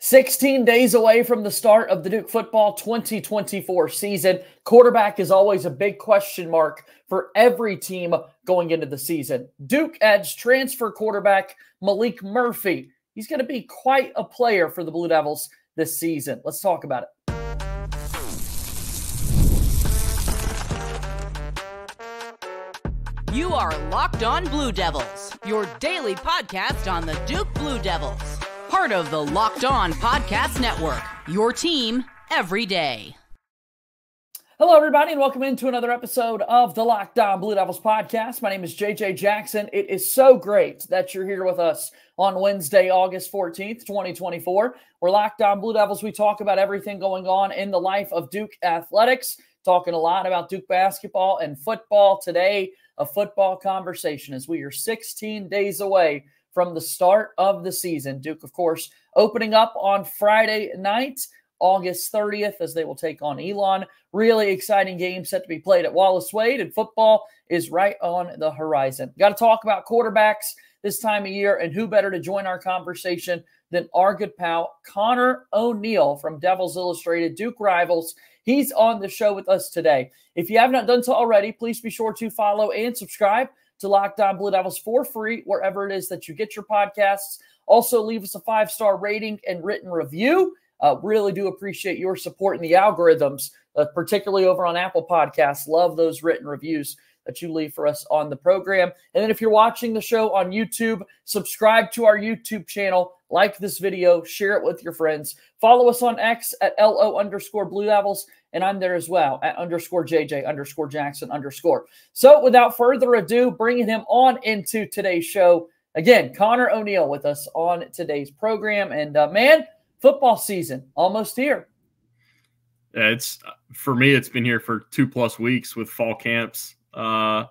16 days away from the start of the Duke football 2024 season. Quarterback is always a big question mark for every team going into the season. Duke adds transfer quarterback Maalik Murphy. He's going to be quite a player for the Blue Devils this season. Let's talk about it. You are Locked On Blue Devils, your daily podcast on the Duke Blue Devils. Part of the Locked On Podcast Network, your team every day. Hello, everybody, and welcome into another episode of the Locked On Blue Devils podcast. My name is JJ Jackson. It is so great that you're here with us on Wednesday, August 14th, 2024. We're Locked On Blue Devils. We talk about everything going on in the life of Duke athletics, talking a lot about Duke basketball and football. Today, a football conversation as we are 16 days away from the start of the season. Duke, of course, opening up on Friday night, August 30th, as they will take on Elon. Really exciting game set to be played at Wallace Wade, and football is right on the horizon. Got to talk about quarterbacks this time of year, and who better to join our conversation than our good pal, Conor ONeal from Devils Illustrated, Duke Rivals. He's on the show with us today. If you have not done so already, please be sure to follow and subscribe to Locked On Blue Devils for free, wherever it is that you get your podcasts. Also, leave us a 5-star rating and written review. Really do appreciate your support in the algorithms, particularly over on Apple Podcasts. Love those written reviews that you leave for us on the program. And then if you're watching the show on YouTube, subscribe to our YouTube channel, like this video, share it with your friends. Follow us on X at LO_Blue Devils, and I'm there as well at _JJ_Jackson_. So without further ado, bringing him on into today's show, again, Conor ONeal with us on today's program. And man, football season almost here. Yeah, for me, it's been here for 2+ weeks with fall camps. What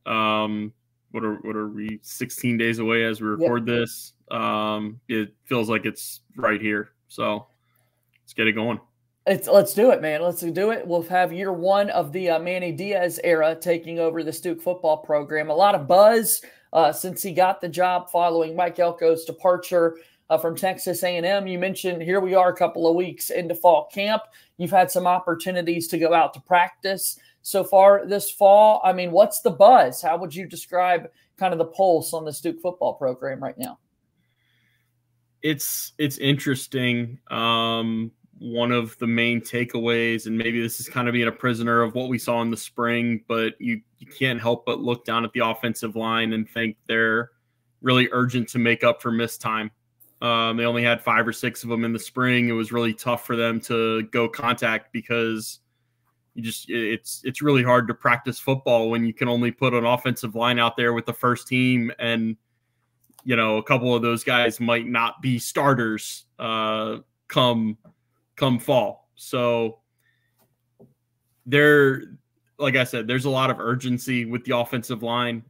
are we 16 days away as we record this? It feels like it's right here. So let's get it going. Let's do it, man. Let's do it. We'll have year one of the Manny Diaz era taking over the Duke football program. A lot of buzz since he got the job following Mike Elko's departure from Texas A&M. You mentioned here we are a couple of weeks into fall camp. You've had some opportunities to go out to practice so far this fall. I mean, what's the buzz? How would you describe kind of the pulse on this Duke football program right now? It's interesting. One of the main takeaways, and maybe this is kind of being a prisoner of what we saw in the spring, but you can't help but look down at the offensive line and think they're really urgent to make up for missed time. They only had 5 or 6 of them in the spring. It was really tough for them to go contact because it's really hard to practice football when you can only put an offensive line out there with the first team, and a couple of those guys might not be starters come fall. So like I said, there's a lot of urgency with the offensive line.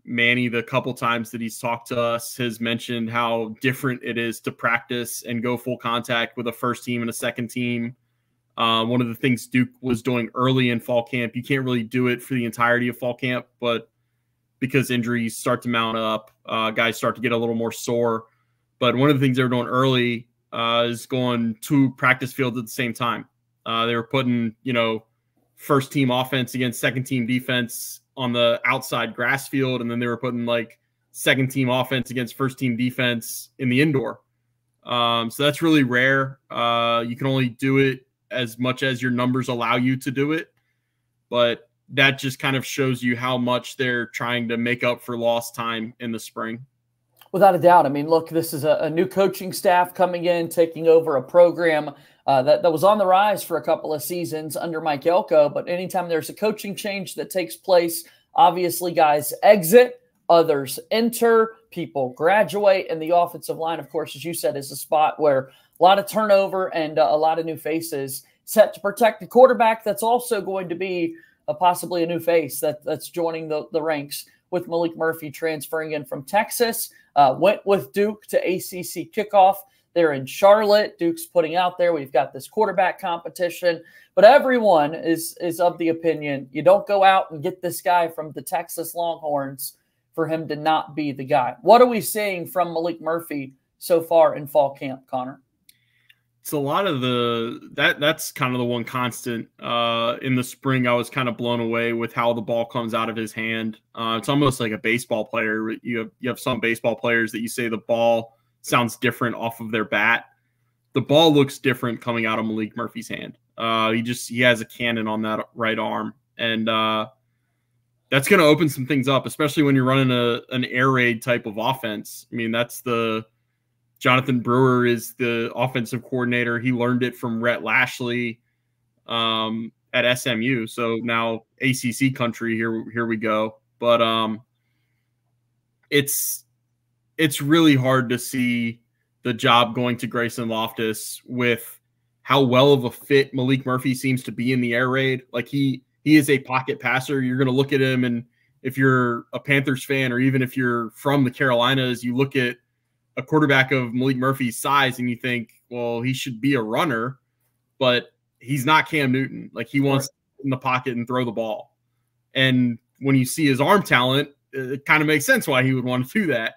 Manny, the couple times that he's talked to us, has mentioned how different it is to practice and go full contact with a first team and a second team. One of the things Duke was doing early in fall camp, you can't really do it for the entirety of fall camp, but because injuries start to mount up, guys start to get a little more sore. But one of the things they were doing early is going to practice fields at the same time. They were putting, first team offense against second team defense on the outside grass field, and then they were putting like second team offense against first team defense in the indoor. So that's really rare. You can only do it as much as your numbers allow you to do it, but that just kind of shows you how much they're trying to make up for lost time in the spring. Without a doubt. I mean, look, this is a new coaching staff coming in, taking over a program that was on the rise for a couple of seasons under Mike Elko. But anytime there's a coaching change that takes place, obviously guys exit, others enter, people graduate, and the offensive line, of course, as you said, is a spot where a lot of turnover and a lot of new faces set to protect the quarterback. That's also going to be possibly a new face that's joining the ranks with Maalik Murphy transferring in from Texas. Went with Duke to ACC kickoff. They're in Charlotte. Duke's putting out there, we've got this quarterback competition. But everyone is of the opinion, you don't go out and get this guy from the Texas Longhorns for him to not be the guy. What are we seeing from Maalik Murphy so far in fall camp, Conor? It's a lot of that's kind of the one constant. In the spring, I was kind of blown away with how the ball comes out of his hand. It's almost like a baseball player. You have some baseball players that you say the ball sounds different off of their bat. The ball looks different coming out of Maalik Murphy's hand. He has a cannon on that right arm, and that's going to open some things up, especially when you're running an air raid type of offense. I mean, that's Jonathan Brewer is the offensive coordinator. He learned it from Rhett Lashley at SMU. So now ACC country, here we go. But it's really hard to see the job going to Grayson Loftus with how well of a fit Maalik Murphy seems to be in the air raid. Like he is a pocket passer. You're going to look at him, and if you're a Panthers fan or even if you're from the Carolinas, you look at a quarterback of Maalik Murphy's size and you think, well, he should be a runner, but he's not Cam Newton. Like he wants in the pocket and throw the ball. And when you see his arm talent, it kind of makes sense why he would want to do that.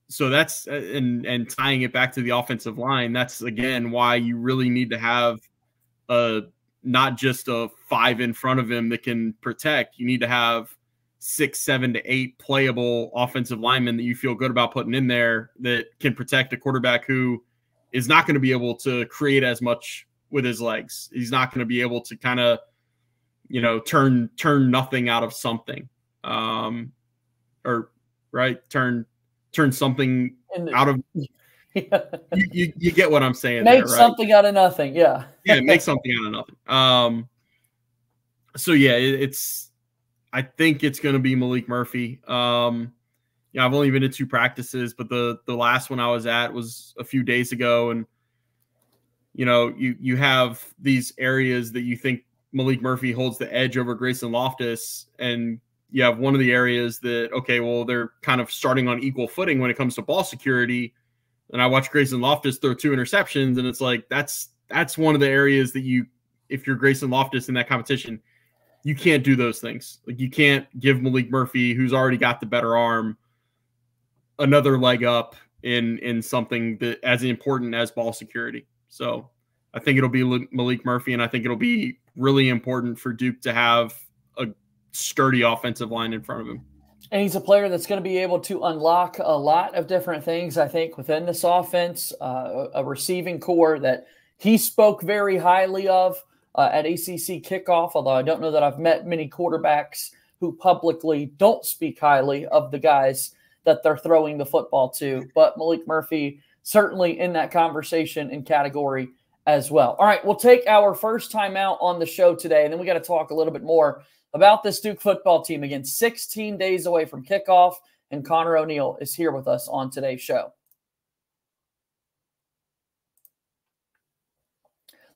So that's and tying it back to the offensive line, that's again why you really need to have not just a 5 in front of him that can protect. You need to have 6, 7 to 8 playable offensive linemen that you feel good about putting in there that can protect a quarterback who is not going to be able to create as much with his legs. He's not going to be able to kind of, turn nothing out of something, turn something out of. Yeah. You get what I'm saying. Make something out of nothing. Yeah. Yeah. Make something out of nothing. So yeah, I think it's going to be Maalik Murphy. I've only been to 2 practices, but the last one I was at was a few days ago. And, you have these areas that you think Maalik Murphy holds the edge over Grayson Loftus. And you have one of the areas that, okay, well, they're kind of starting on equal footing when it comes to ball security. And I watched Grayson Loftus throw 2 interceptions. And it's like, that's one of the areas that if you're Grayson Loftus in that competition, you can't do those things. Like you can't give Maalik Murphy, who's already got the better arm, another leg up in something that as important as ball security. So I think it'll be Maalik Murphy, and I think it'll be really important for Duke to have a sturdy offensive line in front of him. And he's a player that's going to be able to unlock a lot of different things, I think, within this offense, a receiving core that he spoke very highly of at ACC kickoff, although I don't know that I've met many quarterbacks who publicly don't speak highly of the guys that they're throwing the football to. But Maalik Murphy certainly in that conversation and category as well. All right, we'll take our first time out on the show today, and then we got to talk a little bit more about this Duke football team. Again, 16 days away from kickoff, and Conor ONeal is here with us on today's show.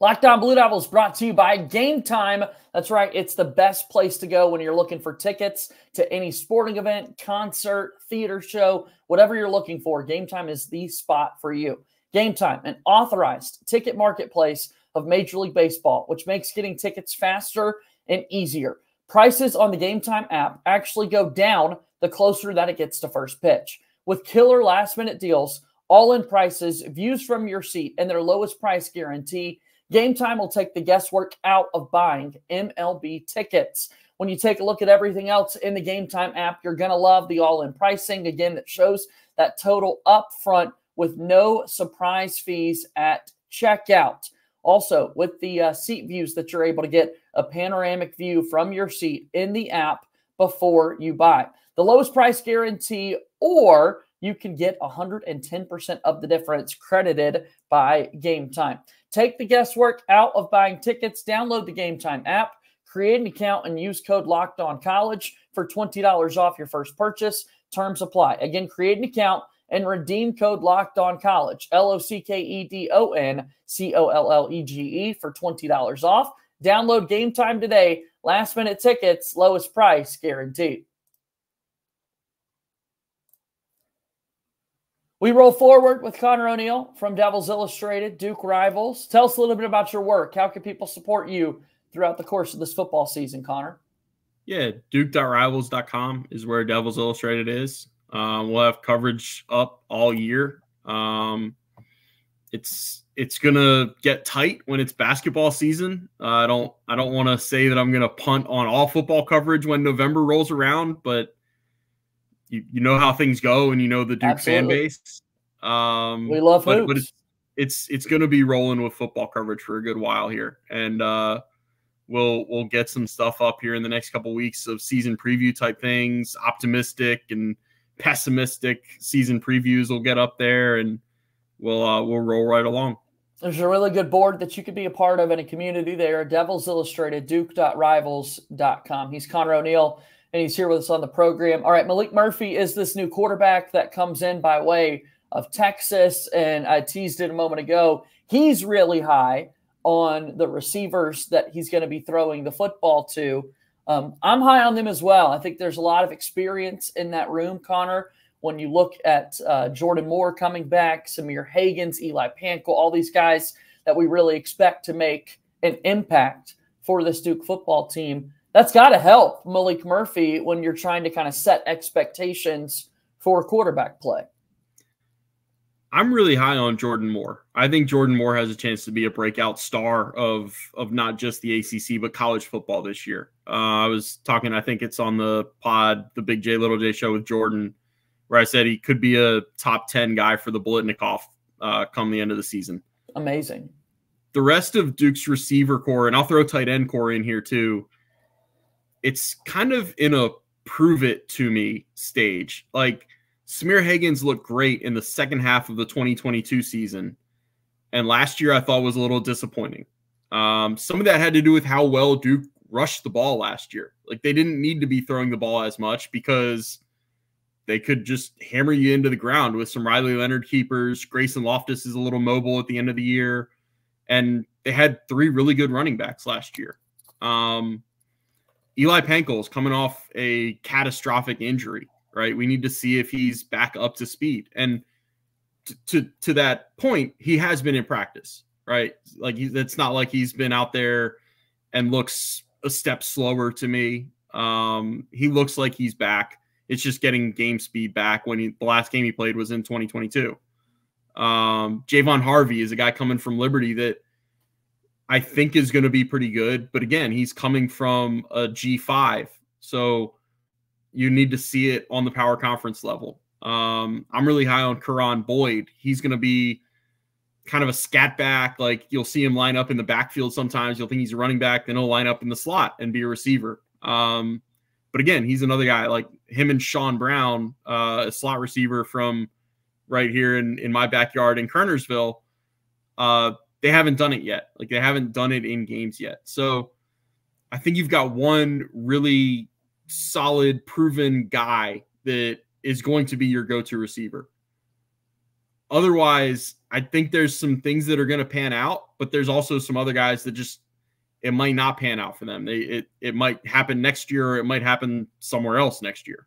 Locked On Blue Devils brought to you by Game Time. That's right. It's the best place to go when you're looking for tickets to any sporting event, concert, theater show, whatever you're looking for. Game Time is the spot for you. Game Time, an authorized ticket marketplace of Major League Baseball, which makes getting tickets faster and easier. Prices on the Game Time app actually go down the closer that it gets to first pitch. With killer last-minute deals, all-in prices, views from your seat, and their lowest price guarantee, Game Time will take the guesswork out of buying MLB tickets. When you take a look at everything else in the Game Time app, you're going to love the all-in pricing. Again, that shows that total up front with no surprise fees at checkout. Also, with the seat views that you're able to get a panoramic view from your seat in the app before you buy. The lowest price guarantee, or you can get 110% of the difference credited by Game Time. Take the guesswork out of buying tickets. Download the Game Time app, create an account, and use code LOCKEDONCollege for $20 off your first purchase. Terms apply. Again, create an account and redeem code LOCKEDONCollege, LOCKEDONCOLLEGE for $20 off. Download Game Time today. Last minute tickets, lowest price guaranteed. We roll forward with Conor ONeal from Devils Illustrated, Duke Rivals. Tell us a little bit about your work. How can people support you throughout the course of this football season, Conor? Yeah, Duke.rivals.com is where Devils Illustrated is. We'll have coverage up all year. It's gonna get tight when it's basketball season. I don't want to say that I'm gonna punt on all football coverage when November rolls around, but you know how things go, and you know the Duke Absolutely. fan base. We love hoops. But it's gonna be rolling with football coverage for a good while here, and we'll get some stuff up here in the next couple weeks of season preview type things, optimistic and pessimistic season previews will get up there, and we'll roll right along. There's a really good board that you could be a part of in a community there, Devils Illustrated, duke.rivals.com. He's Conor ONeal, and he's here with us on the program. All right, Maalik Murphy is this new quarterback that comes in by way of Texas, and I teased it a moment ago. He's really high on the receivers that he's going to be throwing the football to. I'm high on them as well. I think there's a lot of experience in that room, Conor. When you look at Jordan Moore coming back, Samir Hagens, Eli Pankel, all these guys that we really expect to make an impact for this Duke football team, that's got to help Maalik Murphy when you're trying to kind of set expectations for quarterback play. I'm really high on Jordan Moore. I think Jordan Moore has a chance to be a breakout star of not just the ACC, but college football this year. I was talking, I think it's on the pod, the Big J Little J show with Jordan, where I said he could be a top 10 guy for the Bolitnikoff come the end of the season. Amazing. The rest of Duke's receiver core, and I'll throw tight end core in here too, it's kind of in a prove it to me stage. Like, Samir Hagens looked great in the second half of the 2022 season, and last year I thought was a little disappointing. Some of that had to do with how well Duke rushed the ball last year. Like, they didn't need to be throwing the ball as much because they could just hammer you into the ground with some Riley Leonard keepers. Grayson Loftus is a little mobile at the end of the year, and they had 3 really good running backs last year. Eli Pankel is coming off a catastrophic injury. Right, we need to see if he's back up to speed. And to that point, he has been in practice, right? Like, it's not like he's been out there and looks a step slower to me. He looks like he's back. It's just getting game speed back. When the last game he played was in 2022. Javon Harvey is a guy coming from Liberty that I think is going to be pretty good. But again, he's coming from a G5. So you need to see it on the power conference level. I'm really high on Karan Boyd. He's going to be kind of a scat back. Like, you'll see him line up in the backfield sometimes. You'll think he's a running back. Then he'll line up in the slot and be a receiver. But again, he's another guy like him and Sean Brown, a slot receiver from right here in my backyard in Kernersville. They haven't done it yet. Like, they haven't done it in games yet. So I think you've got one really solid, proven guy that is going to be your go-to receiver. Otherwise, I think there's some things that are going to pan out, but there's also some other guys that just, it might not pan out for them. It might happen next year, or it might happen somewhere else next year.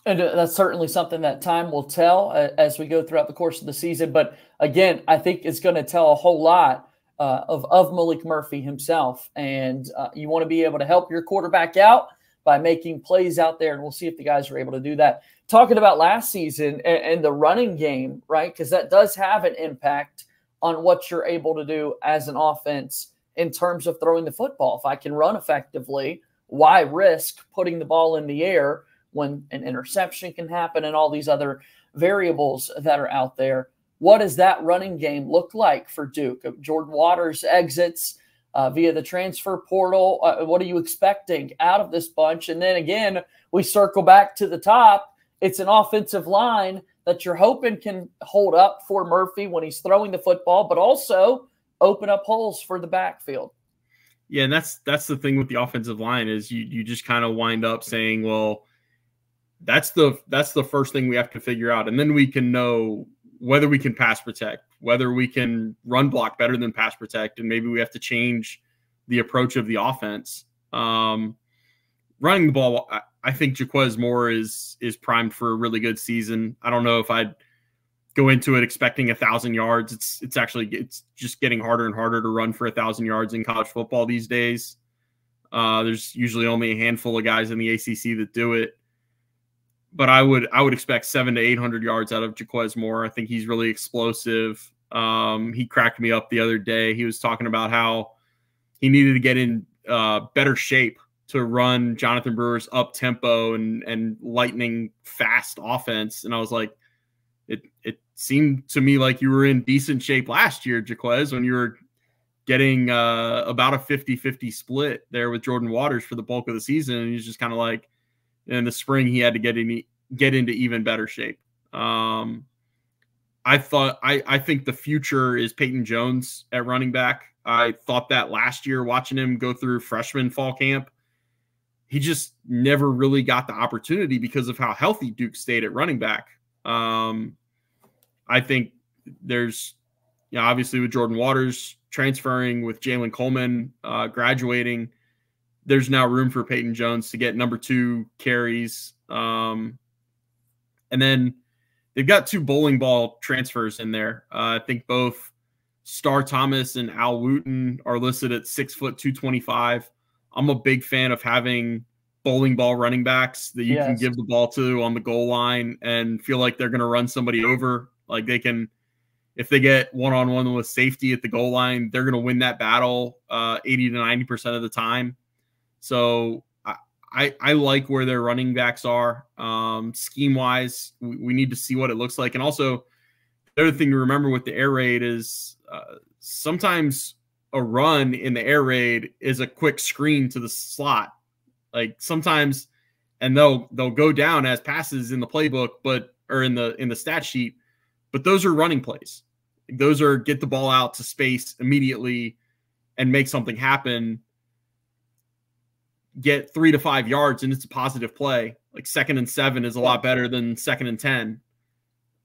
And that's certainly something that time will tell as we go throughout the course of the season. But again, I think it's going to tell a whole lot of Maalik Murphy himself. And you want to be able to help your quarterback out by making plays out there, and we'll see if the guys are able to do that. Talking about last season and the running game, right, because that does have an impact on what you're able to do as an offense in terms of throwing the football. If I can run effectively, why risk putting the ball in the air when an interception can happen and all these other variables that are out there? What does that running game look like for Duke? Jordan Waters exits via the transfer portal. What are you expecting out of this bunch? And then again, we circle back to the top. It's an offensive line that you're hoping can hold up for Murphy when he's throwing the football, but also open up holes for the backfield. Yeah, and that's the thing with the offensive line is you just kind of wind up saying, well, that's the first thing we have to figure out, and then we can know whether we can pass protect, whether we can run block better than pass protect, and maybe we have to change the approach of the offense. Running the ball, I think Jaquez Moore is primed for a really good season. I don't know if I'd go into it expecting 1,000 yards. It's just getting harder and harder to run for 1,000 yards in college football these days. There's usually only a handful of guys in the ACC that do it. but I would expect 700 to 800 yards out of Jaquez Moore. I think he's really explosive. He cracked me up the other day. He was talking about how he needed to get in better shape to run Jonathan Brewer's up tempo and lightning fast offense. And I was like, it seemed to me like you were in decent shape last year, Jaquez, when you were getting about a 50-50 split there with Jordan Waters for the bulk of the season. And he's just kind of like, in the spring, he had to get into even better shape. I think the future is Peyton Jones at running back. I thought that last year, watching him go through freshman fall camp. He just never really got the opportunity because of how healthy Duke stayed at running back. I think there's, obviously with Jordan Waters transferring, with Jalen Coleman graduating, there's now room for Peyton Jones to get number 2 carries. And then they've got 2 bowling ball transfers in there. I think both Star Thomas and Al Wooten are listed at 6 foot 225. I'm a big fan of having bowling ball running backs that you can give the ball to on the goal line and feel like they're going to run somebody over. Like they can, if they get one-on-one with safety at the goal line, they're going to win that battle 80 to 90% of the time. So I like where their running backs are. Scheme-wise, we need to see what it looks like. And also, the other thing to remember with the air raid is sometimes a run in the air raid is a quick screen to the slot. Like sometimes, and they'll go down as passes in the playbook, or in the stat sheet, but those are running plays. Those are get the ball out to space immediately and make something happen. Get 3 to 5 yards and it's a positive play. Like 2nd and 7 is a lot better than 2nd and 10.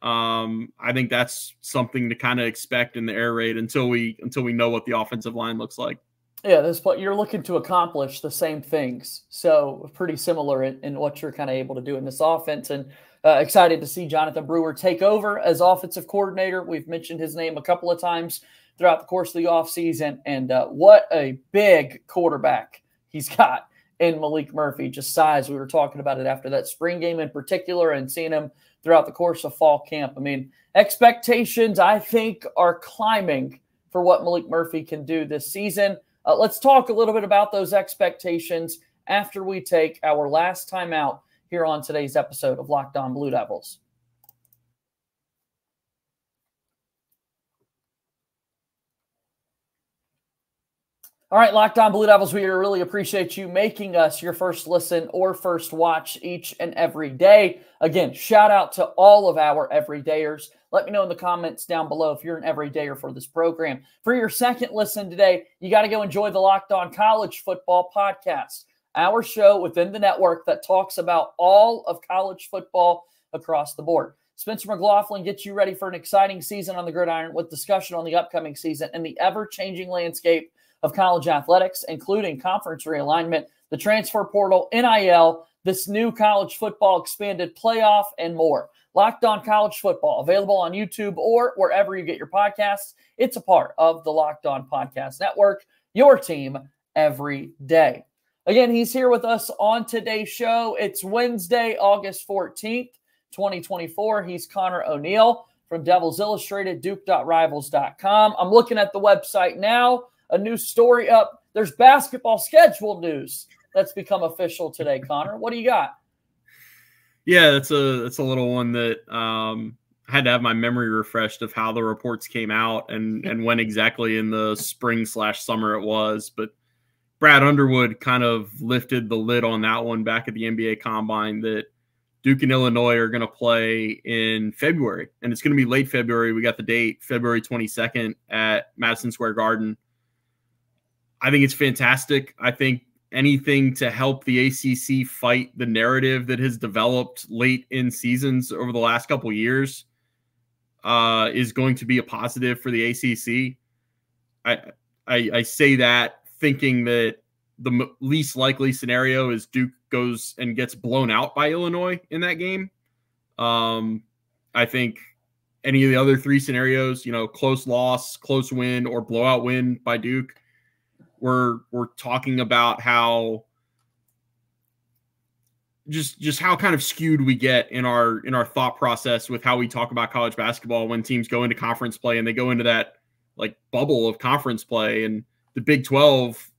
I think that's something to kind of expect in the air raid until we know what the offensive line looks like. Yeah, this what you're looking to accomplish the same things. So pretty similar in what you're kind of able to do in this offense. And excited to see Jonathan Brewer take over as offensive coordinator. We've mentioned his name a couple of times throughout the course of the offseason. And what a big quarterback he's got in Maalik Murphy. Just size. We were talking about it after that spring game in particular and seeing him throughout the course of fall camp. I mean, expectations, I think, are climbing for what Maalik Murphy can do this season. Let's talk a little bit about those expectations after we take our last time out here on today's episode of Locked On Blue Devils. All right, Locked On Blue Devils, we really appreciate you making us your first listen or first watch each and every day. Again, shout out to all of our everydayers. Let me know in the comments down below if you're an everydayer for this program. For your second listen today, you got to go enjoy the Locked On College Football podcast, our show within the network that talks about all of college football across the board. Spencer McLaughlin gets you ready for an exciting season on the gridiron with discussion on the upcoming season and the ever-changing landscape of college athletics, including conference realignment, the transfer portal, NIL, this new college football expanded playoff, and more. Locked On College Football, available on YouTube or wherever you get your podcasts. It's a part of the Locked On Podcast Network, your team every day. Again, he's here with us on today's show. It's Wednesday, August 14th, 2024. He's Conor ONeal from Devils Illustrated, Duke.Rivals.com. I'm looking at the website now. A new story up. There's basketball schedule news that's become official today, Conor. What do you got? Yeah, that's a little one that I had to have my memory refreshed of how the reports came out and when exactly in the spring/summer it was. But Brad Underwood kind of lifted the lid on that one back at the NBA Combine that Duke and Illinois are going to play in February. And it's going to be late February. We got the date, February 22nd at Madison Square Garden. I think it's fantastic. I think anything to help the ACC fight the narrative that has developed late in seasons over the last couple of years is going to be a positive for the ACC. I say that thinking that the least likely scenario is Duke goes and gets blown out by Illinois in that game. I think any of the other three scenarios, close loss, close win, or blowout win by Duke, we're talking about how just how kind of skewed we get in our thought process with how we talk about college basketball when teams go into conference play and they go into that like bubble of conference play, and the Big 12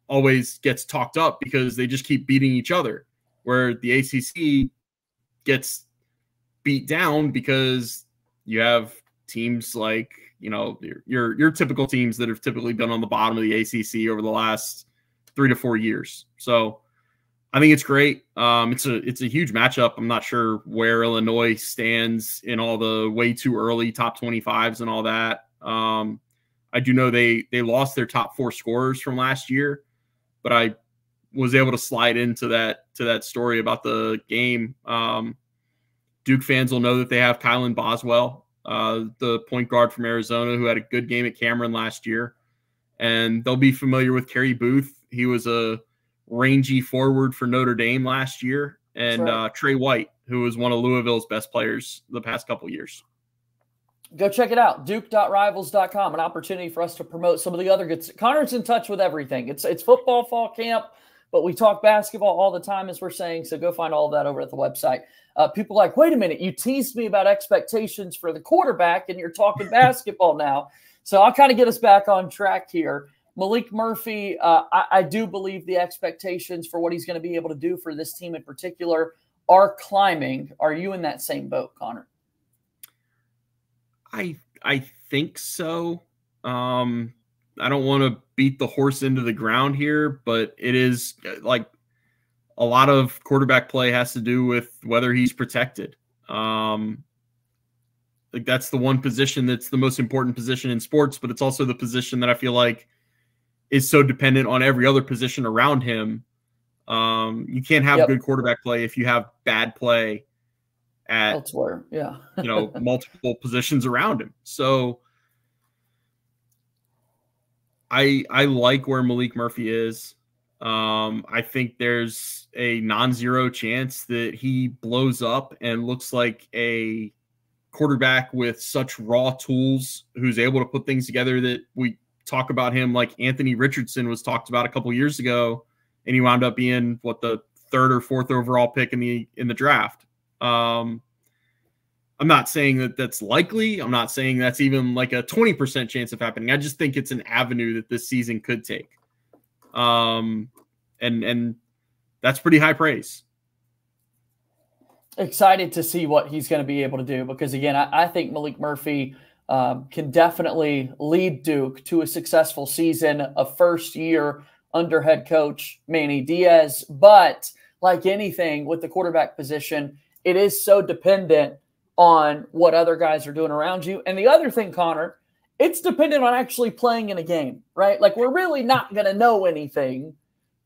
always gets talked up because they just keep beating each other, where the ACC gets beat down because you have teams like, you know, your typical teams that have typically been on the bottom of the ACC over the last 3 to 4 years. So I think it's great. It's a huge matchup. I'm not sure where Illinois stands in all the way too early top 25s and all that. I do know they lost their top 4 scorers from last year, but I was able to slide into that story about the game. Duke fans will know that they have Kylan Boswell, the point guard from Arizona, who had a good game at Cameron last year. And they'll be familiar with Kerry Booth. He was a rangy forward for Notre Dame last year. And right. Trey White, who was one of Louisville's best players the past couple years. Go check it out, duke.rivals.com, an opportunity for us to promote some of the other good. Conor's in touch with everything. It's football fall camp, but we talk basketball all the time, as we're saying, so go find all of that over at the website. People are like, wait a minute, you teased me about expectations for the quarterback, and you're talking basketball now. So I'll kind of get us back on track here. Maalik Murphy, I do believe the expectations for what he's going to be able to do for this team in particular are climbing. Are you in that same boat, Conor? I think so. I don't want to beat the horse into the ground here, but it is like a lot of quarterback play has to do with whether he's protected. Like that's the one position that's the most important position in sports, but it's also the position that I feel like is so dependent on every other position around him. You can't have good quarterback play if you have bad play at elsewhere, multiple positions around him. So I like where Maalik Murphy is. I think there's a non-zero chance that he blows up and looks like a quarterback with such raw tools who's able to put things together that we talk about him like Anthony Richardson was talked about a couple years ago, and he wound up being the 3rd or 4th overall pick in the draft. I'm not saying that that's likely. I'm not saying that's even like a 20% chance of happening. I just think it's an avenue that this season could take. And that's pretty high praise. Excited to see what he's going to be able to do, because again, I think Maalik Murphy can definitely lead Duke to a successful season, a first year under head coach Manny Diaz. But like anything with the quarterback position, it is so dependent on what other guys are doing around you. And the other thing, Conor, it's dependent on actually playing in a game, right? Like we're really not going to know anything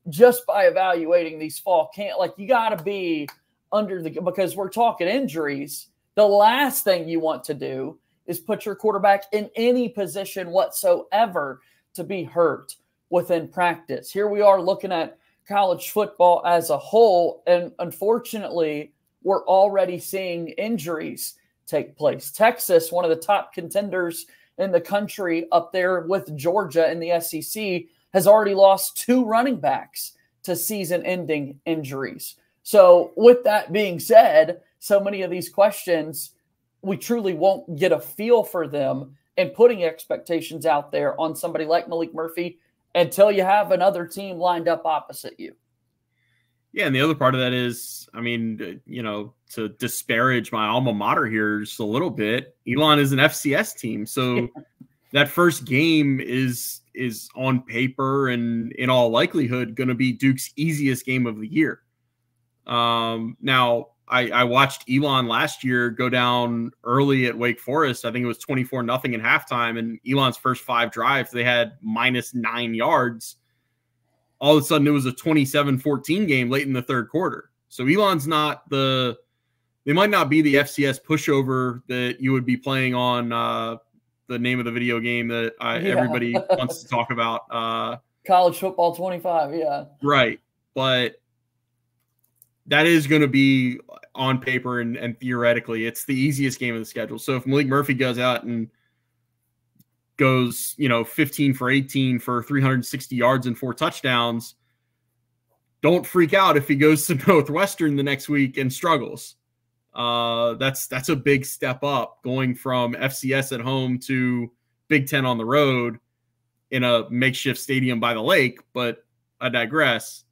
just by evaluating these fall camp. Like you got to be because we're talking injuries. The last thing you want to do is put your quarterback in any position whatsoever to be hurt within practice. Here we are looking at college football as a whole, and unfortunately, we're already seeing injuries take place. Texas, one of the top contenders in the country up there with Georgia in the SEC, has already lost 2 running backs to season-ending injuries. So with that being said, so many of these questions, we truly won't get a feel for them and putting expectations out there on somebody like Maalik Murphy until you have another team lined up opposite you. Yeah, and the other part of that is, I mean, to disparage my alma mater here just a little bit, Elon is an FCS team. So that first game is on paper and in all likelihood going to be Duke's easiest game of the year. Now, I watched Elon last year go down early at Wake Forest. I think it was 24-0 in halftime. And Elon's first 5 drives, they had -9 yards. All of a sudden, it was a 27-14 game late in the 3rd quarter. So Elon's they might not be the FCS pushover that you would be playing on the name of the video game that everybody wants to talk about. College Football 25, yeah. Right. But that is going to be on paper and theoretically, it's the easiest game of the schedule. So if Maalik Murphy goes out and goes, 15 for 18 for 360 yards and 4 touchdowns, don't freak out if he goes to Northwestern the next week and struggles. That's a big step up, going from FCS at home to Big Ten on the road in a makeshift stadium by the lake. But I digress.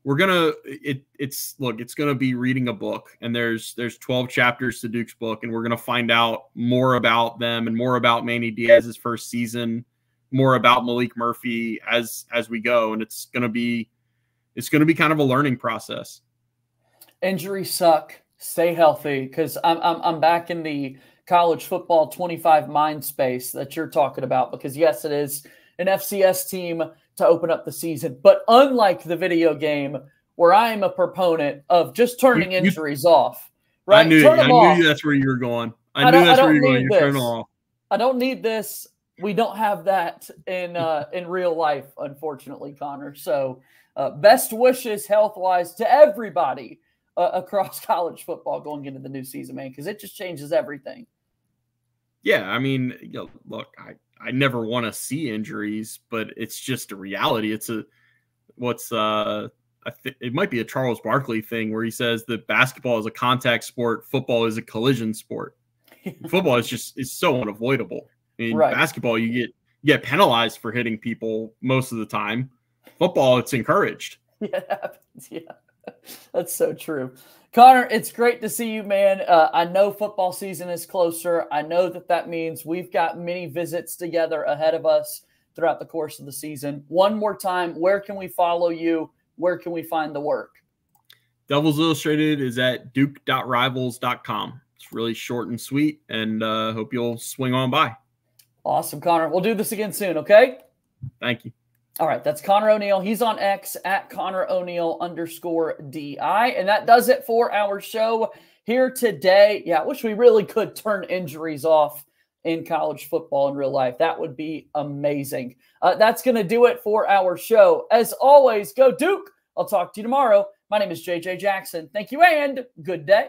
It's gonna be reading a book, and there's 12 chapters to Duke's book, and we're gonna find out more about them and more about Manny Diaz's first season, more about Maalik Murphy as we go, and it's gonna be kind of a learning process. Injuries suck. Stay healthy, because I'm back in the college football 25 mind space that you're talking about, because yes, it is an FCS team to open up the season, but unlike the video game where I am a proponent of just turning injuries off, right? I knew that's where you were going. I knew that's where you were going. You turn them off. I don't need this. We don't have that in real life, unfortunately, Conor. So best wishes health-wise to everybody across college football going into the new season, man, because it just changes everything. Yeah, I mean, look, I never want to see injuries, but it's just a reality. It's it might be a Charles Barkley thing where he says that basketball is a contact sport, football is a collision sport. Football is so unavoidable. I mean, right. Basketball, you get penalized for hitting people most of the time. Football, it's encouraged. Yeah, it happens. Yeah, that's so true. Conor, it's great to see you, man. I know football season is closer. I know that means we've got many visits together ahead of us throughout the course of the season. One more time, where can we follow you? Where can we find the work? Devils Illustrated is at duke.rivals.com. It's really short and sweet, and hope you'll swing on by. Awesome, Conor. We'll do this again soon, okay? Thank you. All right, that's Conor ONeal. He's on X at Conor ONeal _DI. And that does it for our show here today. Yeah, I wish we really could turn injuries off in college football in real life. That would be amazing. That's going to do it for our show. As always, go Duke. I'll talk to you tomorrow. My name is JJ Jackson. Thank you and good day.